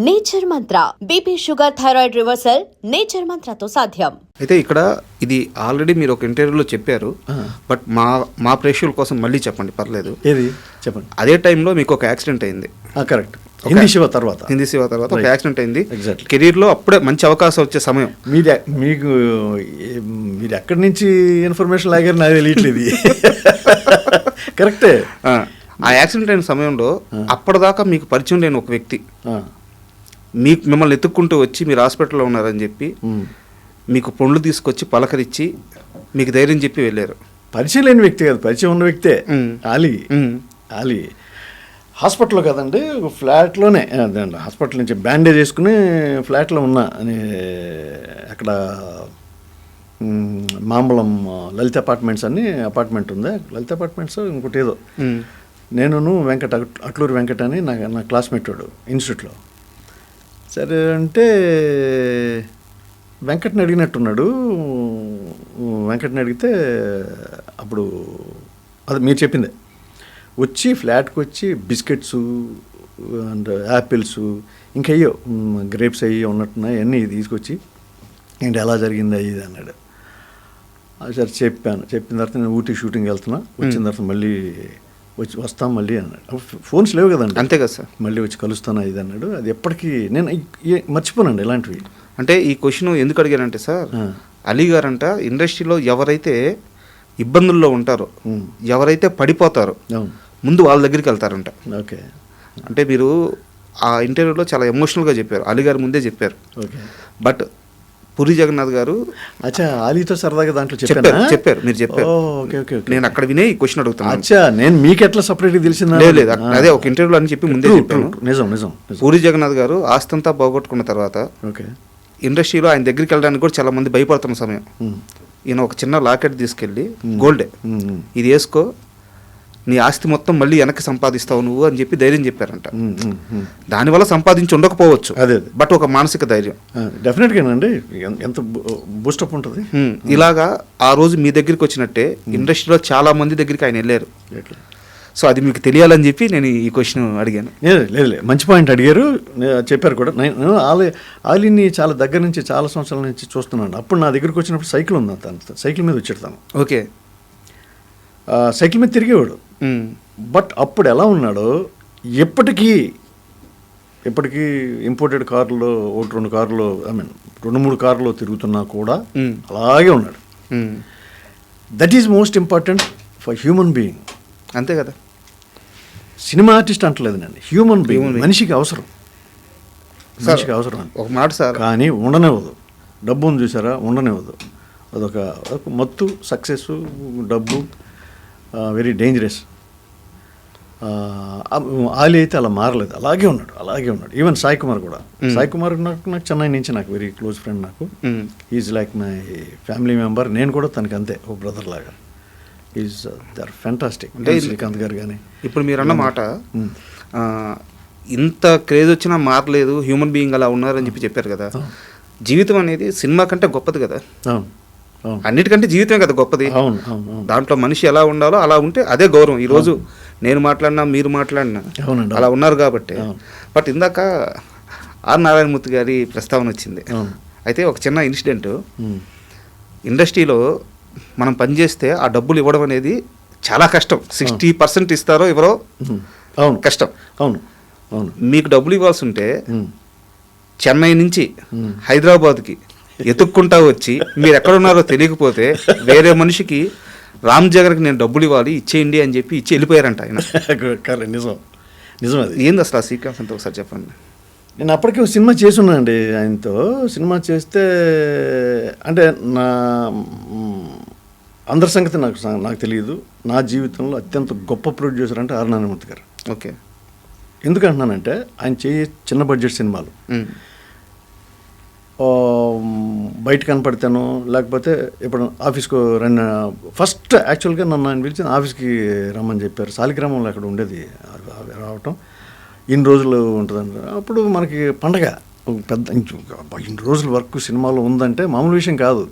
Nature Mantra BP sugar thyroid reversal nature మంత్రతో సాధ్యం. అయితే ఇక్కడ ఇది ఆల్రెడీ మీరు ఒక ఇంటర్వ్యూలో చెప్పారు, బట్ మా ప్రేక్షకుల కోసం మళ్ళీ చెప్పండి, పర్లేదు. ఏది చెప్పండి. అదే టైంలో మీకు ఒక యాక్సిడెంట్ అయింది. కరెక్ట్. హిందీ శివ తర్వాత ఒక యాక్సిడెంట్ అయింది. ఎగ్జాక్ట్లీ. కెరీర్లో అప్పుడే మంచి అవకాశం వచ్చే సమయం. మీరు ఎక్కడి నుంచి ఇన్ఫర్మేషన్ లాగారు నాకు తెలియట్లేదు. కరెక్టే. ఆ యాక్సిడెంట్ అయిన సమయంలో అప్పటిదాకా మీకు పరిచయం లేని ఒక వ్యక్తి మిమ్మల్ని ఎత్తుక్కుంటూ వచ్చి మీరు హాస్పిటల్లో ఉన్నారని చెప్పి మీకు పండ్లు తీసుకొచ్చి పలకరించి మీకు ధైర్యం చెప్పి వెళ్ళారు. పరిచయం లేని వ్యక్తి కాదు, పరిచయం ఉన్న వ్యక్తే. ఆలీ హాస్పిటల్లో కదండి, ఫ్లాట్లోనే హాస్పిటల్ నుంచి బ్యాండేజ్ వేసుకుని ఫ్లాట్లో ఉన్నా అని అక్కడ మాంబళం లలిత అపార్ట్మెంట్స్ అని అపార్ట్మెంట్ ఉంది. లలిత అపార్ట్మెంట్స్ ఇంకోటి ఏదో, నేను వెంకట అట్లూరు వెంకట అని నా క్లాస్మేట్ వాడు ఇన్స్టిట్యూట్లో. సరే అంటే వెంకట్ని అడిగినట్టున్నాడు. వెంకట్ని అడిగితే అప్పుడు అది మీరు చెప్పిందే, వచ్చి ఫ్లాట్కి వచ్చి బిస్కెట్స్ అండ్ యాపిల్స్ ఇంకా అయ్యో గ్రేప్స్ అయ్యి ఉన్నట్టున్నాయి అన్నీ తీసుకొచ్చి ఏంటి ఎలా జరిగింది ఇది అన్నాడు. సరే చెప్పిన తర్వాత నేను ఊటీ షూటింగ్ వెళ్తున్నా, వచ్చిన తర్వాత మళ్ళీ వస్తాం మళ్ళీ అన్నాడు. ఫోన్స్ లేవు కదండి. అంతే కదా సార్. మళ్ళీ వచ్చి కలుస్తాను ఇది అన్నాడు. అది ఎప్పటికీ నేను మర్చిపోనండి ఇలాంటివి. అంటే ఈ క్వశ్చన్ ఎందుకు అడిగానంటే సార్, అలీ గారంట ఇండస్ట్రీలో ఎవరైతే ఇబ్బందుల్లో ఉంటారో, ఎవరైతే పడిపోతారో ముందు వాళ్ళ దగ్గరికి వెళ్తారంట. ఓకే. అంటే మీరు ఆ ఇంటర్వ్యూలో చాలా ఎమోషనల్గా చెప్పారు, అలీ గారు ముందే చెప్పారు. ఓకే. బట్ పూరి జగన్నాథ్ గారు ఆలీతో సరదాగా దాంట్లో చెప్పారు, మీరు చెప్పారు. నేను అక్కడ వినే ఈ క్వశ్చన్ అడుగుతాను. నేను మీకు ఎట్లా సపరేట్గా తెలిసిందా? లేదు, అదే ఒక ఇంటర్వ్యూలో అని చెప్పి ముందే చెప్పాను. నిజం. పూరి జగన్నాథ్ గారు ఆస్తంతా పోగొట్టుకున్న తర్వాత ఇండస్ట్రీలో ఆయన దగ్గరికి వెళ్ళడానికి కూడా చాలా మంది భయపడుతున్న సమయం, ఈయన ఒక చిన్న లాకెట్ తీసుకెళ్ళి గోల్డే ఇది వేసుకో, నీ ఆస్తి మొత్తం మళ్ళీ వెనక్కి సంపాదిస్తావు నువ్వు అని చెప్పి ధైర్యం చెప్పారంట. దానివల్ల సంపాదించి ఉండకపోవచ్చు, అదే బట్ ఒక మానసిక ధైర్యం డెఫినెట్గానండి. ఎంత బూస్టప్ ఉంటుంది. ఇలాగా ఆ రోజు మీ దగ్గరికి వచ్చినట్టే ఇండస్ట్రీలో చాలా మంది దగ్గరికి ఆయన వెళ్ళారు. సో అది మీకు తెలియాలని చెప్పి నేను ఈ క్వశ్చన్ అడిగాను. లేదు, మంచి పాయింట్ అడిగారు, చెప్పారు కూడా. నేను ఆలీని చాలా దగ్గర నుంచి చాలా సంవత్సరాల నుంచి చూస్తున్నాను. అప్పుడు నా దగ్గరికి వచ్చినప్పుడు సైకిల్ ఉంది, తను సైకిల్ మీద వచ్చేస్తాను. ఓకే. సైకిల్ మీద తిరిగేవాడు. బట్ అప్పుడు ఎలా ఉన్నాడో ఎప్పటికీ ఇంపోర్టెడ్ కార్లో 1-2 కార్లో, 2-3 కార్లో తిరుగుతున్నా కూడా అలాగే ఉన్నాడు. That is most important for human being. అంతే కదా. సినిమా ఆర్టిస్ట్ అంటలేదు నేను, హ్యూమన్ బీయింగ్, మనిషికి అవసరం ఒక మాట సార్. కానీ ఉండనివ్వదు. డబ్బును చూసారా, ఉండనివ్వదు. అదొక మత్తు. సక్సెస్, డబ్బు వెరీ డేంజరస్. ఆలీ అయితే అలా మారలేదు, అలాగే ఉన్నాడు. ఈవెన్ సాయి కుమార్ కూడా. సాయి కుమార్ నాకు చెన్నై నుంచి నాకు వెరీ క్లోజ్ ఫ్రెండ్. నాకు is like my family member. నేను కూడా తనకి అంతే, ఓ బ్రదర్ లాగా. Is there fantastic. అంటే శ్రీకాంత్ గారు కానీ ఇప్పుడు మీరు అన్న మాట, ఇంత క్రేజ్ వచ్చినా మారలేదు, హ్యూమన్ బీయింగ్ అలా ఉన్నారని చెప్పారు కదా. జీవితం అనేది సినిమా కంటే గొప్పది కదా. అన్నిటికంటే జీవితమే కదా గొప్పది. దాంట్లో మనిషి ఎలా ఉండాలో అలా ఉంటే అదే గౌరవం. ఈరోజు నేను మాట్లాడినా మీరు మాట్లాడినా అలా ఉన్నారు కాబట్టి. బట్ ఇందాక ఆర్ నారాయణమూర్తి గారి ప్రస్తావన వచ్చింది. అయితే ఒక చిన్న ఇన్సిడెంట్, ఇండస్ట్రీలో మనం పనిచేస్తే ఆ డబ్బులు ఇవ్వడం అనేది చాలా కష్టం. 60% ఇస్తారో ఎవరో కష్టం. మీకు డబ్బులు ఇవ్వాల్సి ఉంటే చెన్నై నుంచి హైదరాబాద్కి ఎతుక్కుంటా వచ్చి మీరు ఎక్కడున్నారో తెలియకపోతే వేరే మనిషికి రామ్ జగన్కి నేను డబ్బులు ఇవ్వాలి ఇచ్చేయండి అని చెప్పి ఇచ్చి వెళ్ళిపోయారంట ఆయన. నిజం అది. ఏంది అసలు ఆ సీక్వెన్స్ అంతా ఒకసారి చెప్పండి. నేను అప్పటికే ఒక సినిమా చేసున్నానండి ఆయనతో. సినిమా చేస్తే అంటే అందరి సంగతి నాకు తెలియదు. నా జీవితంలో అత్యంత గొప్ప ప్రొడ్యూసర్ అంటే ఆర్ నారాయణమూర్తి గారు. ఓకే. ఎందుకంటున్నానంటే ఆయన చిన్న బడ్జెట్ సినిమాలు బయట కనపడతాను, లేకపోతే ఇప్పుడు ఆఫీస్కు ఫస్ట్ యాక్చువల్గా నన్ను ఆయన పిలిచి ఆఫీస్కి రమ్మని చెప్పారు. సాలిగ్రామంలో అక్కడ ఉండేది రావటం. ఇన్ని రోజులు ఉంటుందండి. అప్పుడు మనకి పండగ పెద్ద, ఇన్ని రోజుల వర్క్ సినిమాలో ఉందంటే మామూలు విషయం కాదు.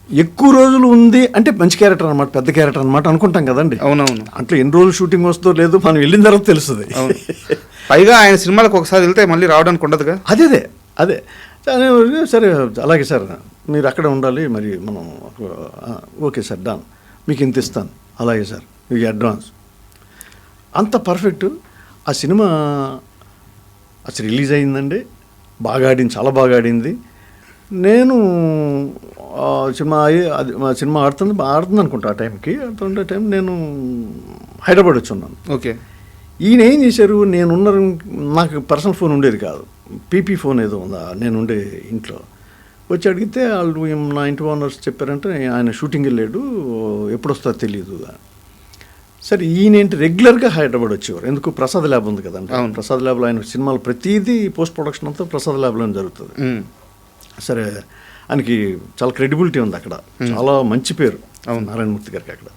ఎక్కువ రోజులు ఉంది అంటే మంచి క్యారెక్టర్ అనమాట, పెద్ద క్యారెక్టర్ అనమాట అనుకుంటాం కదండి. అవునవును. అట్లా ఎన్ని రోజులు షూటింగ్ వస్తుందో లేదో మనం వెళ్ళిన తర్వాత తెలుస్తుంది. పైగా ఆయన సినిమాలకు ఒకసారి వెళ్తే మళ్ళీ రావడానికి ఉండదుగా. అదే సరే అలాగే సార్ మీరు అక్కడ ఉండాలి, మరి మనం ఓకే సార్ డన్, మీకు ఇంత ఇస్తాను, అలాగే సార్ మీకు అడ్వాన్స్. అంత పర్ఫెక్ట్. ఆ సినిమా అసలు రిలీజ్ అయిందండి, బాగా ఆడింది, చాలా బాగా ఆడింది. నేను సినిమా ఆడుతుంది అనుకుంటా ఆ టైంకి. ఆడుతుండే టైం నేను హైదరాబాద్ వచ్చి ఉన్నాను. ఓకే. ఈయన ఏం చేశారు, నాకు పర్సనల్ ఫోన్ ఉండేది కాదు, పీపీ ఫోన్ ఏదో ఉందా నేను ఉండే ఇంట్లో. వచ్చి అడిగితే వాళ్ళు నా ఇంటి ఓనర్స్ చెప్పారంటే ఆయన షూటింగ్ వెళ్ళాడు, ఎప్పుడు వస్తుందో తెలియదు. సరే ఈయన ఏంటి రెగ్యులర్గా హైదరాబాద్ వచ్చేవారు, ఎందుకు ప్రసాద్ ల్యాబ్ ఉంది కదండి. ప్రసాద్ ల్యాబ్లో ఆయన సినిమాలు ప్రతిదీ పోస్ట్ ప్రొడక్షన్ అంతా ప్రసాద్ ల్యాబ్లోనే జరుగుతుంది. సరే ఆయనకి చాలా క్రెడిబిలిటీ ఉంది అక్కడ, చాలా మంచి పేరు నారాయణమూర్తి గారికి అక్కడ.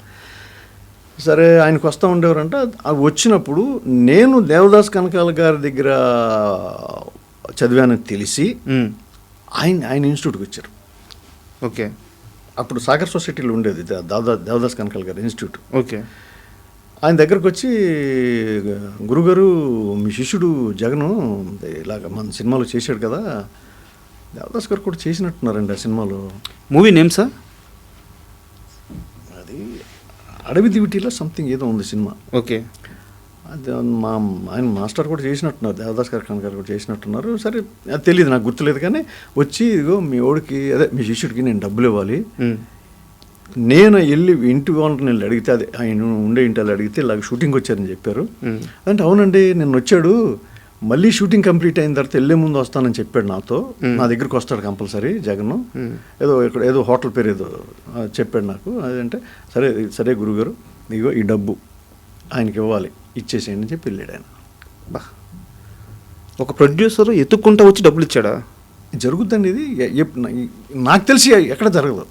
సరే ఆయనకు వస్తూ ఉండేవారంటే అవి వచ్చినప్పుడు నేను దేవదాస్ కనకాల గారి దగ్గర చదివానని తెలిసి ఆయన ఇన్స్టిట్యూట్కి వచ్చారు. ఓకే. అప్పుడు సాగర్ సొసైటీలో ఉండేది దేవదాస్ కనకాల గారి ఇన్స్టిట్యూట్. ఓకే. ఆయన దగ్గరకు వచ్చి, గురుగారు మీ శిష్యుడు జగను ఇలాగ మన సినిమాలో చేశాడు కదా, దేవదాస్ గారు కూడా చేసినట్టున్నారండి ఆ సినిమాలో. Movie name sir? అది అడవి దివిటీలో సంథింగ్ ఏదో ఉంది సినిమా. ఓకే. అది ఆయన మాస్టర్ కూడా చేసినట్టున్నారు, దేవదాస్ గారు కనకాల కూడా చేసినట్టున్నారు. సరే అది తెలియదు, నాకు గుర్తులేదు. కానీ వచ్చి ఇదిగో మీ ఓడికి మీ శిష్యుడికి నేను డబ్బులు ఇవ్వాలి, నేను వెళ్ళి ఇంటి ఓనర్ని వెళ్ళి అడిగితే, అది ఆయన ఉండే ఇంటి వాళ్ళు అడిగితే ఇలాగ షూటింగ్ వచ్చారని చెప్పారు. అంటే అవునండి నిన్న వచ్చాడు, మళ్ళీ షూటింగ్ కంప్లీట్ అయిన తర్వాత వెళ్ళే ముందు వస్తానని చెప్పాడు నాతో, నా దగ్గరికి వస్తాడు కంపల్సరీ జగన్, ఏదో హోటల్ పేరు ఏదో చెప్పాడు నాకు. అదంటే సరే గురుగారు ఇగో ఈ డబ్బు ఆయనకి ఇవ్వాలి, ఇచ్చేసేయండి అని చెప్పి వెళ్ళాడు ఆయన. ఒక ప్రొడ్యూసర్ ఎత్తుక్కుంటా వచ్చి డబ్బులు ఇచ్చాడా? జరుగుద్దండి ఇది, నాకు తెలిసి ఎక్కడ జరగదు.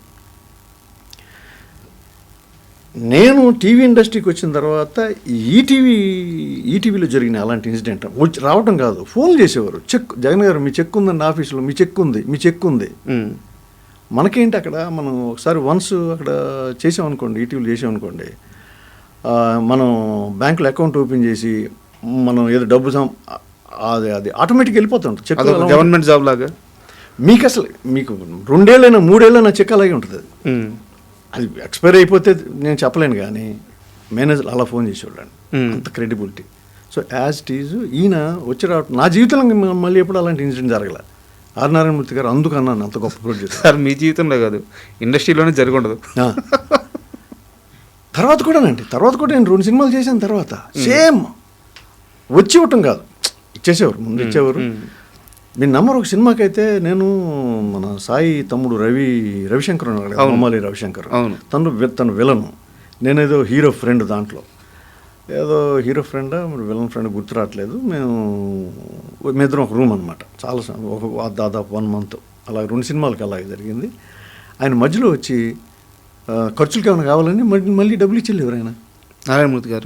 నేను టీవీ ఇండస్ట్రీకి వచ్చిన తర్వాత ఈటీవీలో జరిగిన అలాంటి ఇన్సిడెంట్ వచ్చి రావటం కాదు, ఫోన్ చేసేవారు. జగన్ గారు మీ చెక్ ఉందండి ఆఫీసులో, మీ చెక్ ఉంది. మనకేంటి అక్కడ మనం ఒకసారి వన్స్ అక్కడ చేసామనుకోండి, ఈటీవీలో చేసామనుకోండి, మనం బ్యాంకులో అకౌంట్ ఓపెన్ చేసి మనం ఏదో డబ్బు అది ఆటోమేటిక్గా వెళ్ళిపోతుంది. చెక్ గవర్నమెంట్ జాబ్ లాగా మీకు 2 ఏళ్ళైనా 3 ఏళ్ళైనా చెక్ అలాగే ఉంటుంది. అది ఎక్స్పైర్ అయిపోతే నేను చెప్పలేను, కానీ మేనేజర్ అలా ఫోన్ చేసేవాళ్ళండి, అంత credibility. So as it is ఈయన వచ్చి రావటం నా జీవితంలో మళ్ళీ ఎప్పుడు అలాంటి ఇన్సిడెంట్ జరగల. ఆర్ నారాయణమూర్తి గారు అందుకన్నాను అంత గొప్ప ప్రొడ్యూసర్. సార్ మీ జీవితంలో కాదు, ఇండస్ట్రీలోనే జరిగి ఉండదు. తర్వాత కూడా నేను 2 సినిమాలు చేసిన తర్వాత సేమ్ వచ్చి ఇవ్వటం కాదు, ఇచ్చేసేవారు, ముందు ఇచ్చేవారు. మీ నంబర్ ఒక సినిమాకి అయితే నేను మన సాయి తమ్ముడు రవిశంకర్ ఉన్నాడు, మమ్మాలి రవిశంకర్, తను విలను, నేనేదో హీరో ఫ్రెండ్, దాంట్లో ఏదో హీరో ఫ్రెండా విలన్ ఫ్రెండ్ గుర్తు రావట్లేదు. మేమిద్దరం ఒక రూమ్ అనమాట, చాలా దాదాపు 1 month అలా 2 సినిమాలకి అలాగే జరిగింది. ఆయన మధ్యలో వచ్చి ఖర్చులకి ఏమైనా కావాలని మళ్ళీ డబ్బులు ఇచ్చేవారు ఆయన, నారాయణమూర్తి గారు.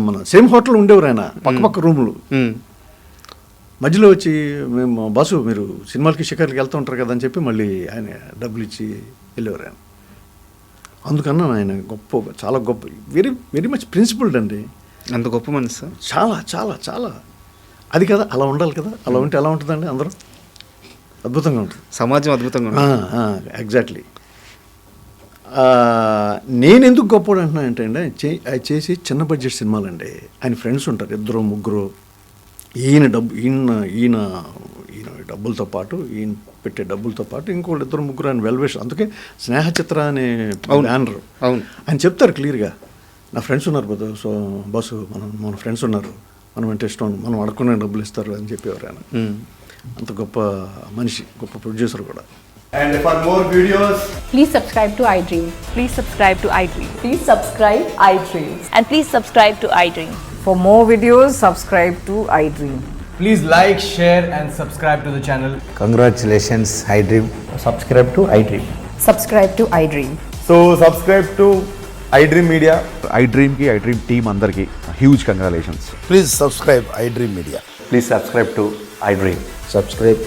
మన సేమ్ హోటల్ ఉండేవారు ఆయన, పక్క రూములు. మధ్యలో వచ్చి మేము బాసు మీరు సినిమాలకి షికార్లకి వెళ్తూ ఉంటారు కదా అని చెప్పి మళ్ళీ ఆయన డబ్బులు ఇచ్చి వెళ్ళేవారు ఆయన. అందుకన్నా ఆయన చాలా గొప్ప, వెరీ మచ్ ప్రిన్సిపల్డ్ అండి. అంత గొప్ప మనిషి సార్, చాలా చాలా చాలా. అది కదా, అలా ఉండాలి కదా, అలా ఉంటే ఎలా ఉంటుందండి, అందరూ అద్భుతంగా ఉంటుంది, సమాజం అద్భుతంగా ఉంటుంది. ఎగ్జాక్ట్లీ. నేను ఎందుకు గొప్పవాడు అంటున్నా అంటే అండి, ఆయన చేసి చిన్న బడ్జెట్ సినిమాలండి, ఆయన ఫ్రెండ్స్ ఉంటారు 2-3. ఈయన డబ్బులతో పాటు, ఈయన పెట్టే డబ్బులతో పాటు ఇంకోళ్ళు 2-3 ఆయన వెల్వేష్. అందుకే స్నేహ చిత్ర అనే బ్యానర్ ఆయన చెప్తారు క్లియర్గా, నా ఫ్రెండ్స్ ఉన్నారు బాసు మన ఫ్రెండ్స్ ఉన్నారు, మనం అంటే ఇష్టం, మనం అడుక్కునే డబ్బులు ఇస్తారు అని చెప్పేవారు ఆయన. అంత గొప్ప మనిషి, గొప్ప ప్రొడ్యూసర్ కూడా. And for more videos, please subscribe to iDream. Please subscribe to iDream. Please subscribe iDream. And please subscribe to iDream. For more videos, subscribe to iDream. please like, share and subscribe to the channel. Congratulations, iDream. Subscribe to iDream. Subscribe to iDream. So subscribe to iDream Media. iDream ki iDream team andarki huge congratulations. Please subscribe iDream Media. Please subscribe to iDream. Subscribe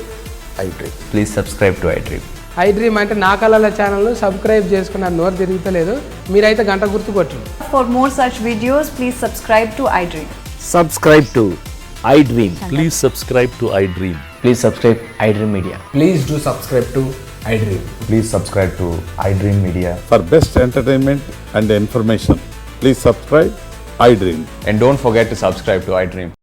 iDream. Please subscribe to iDream. iDream అంటే నా కళల ఛానల్ను subscribe చేసుకున్నారు, నోరు తిరుగుతలేదు, మీరైతే గంట గుర్తు కొట్టండి. For more such videos, please subscribe to iDream. Subscribe to iDream. Please subscribe to iDream. Please subscribe iDream Media. Please do subscribe to iDream. Please subscribe to iDream Media. For best entertainment and information, please subscribe iDream. And don't forget to subscribe to iDream.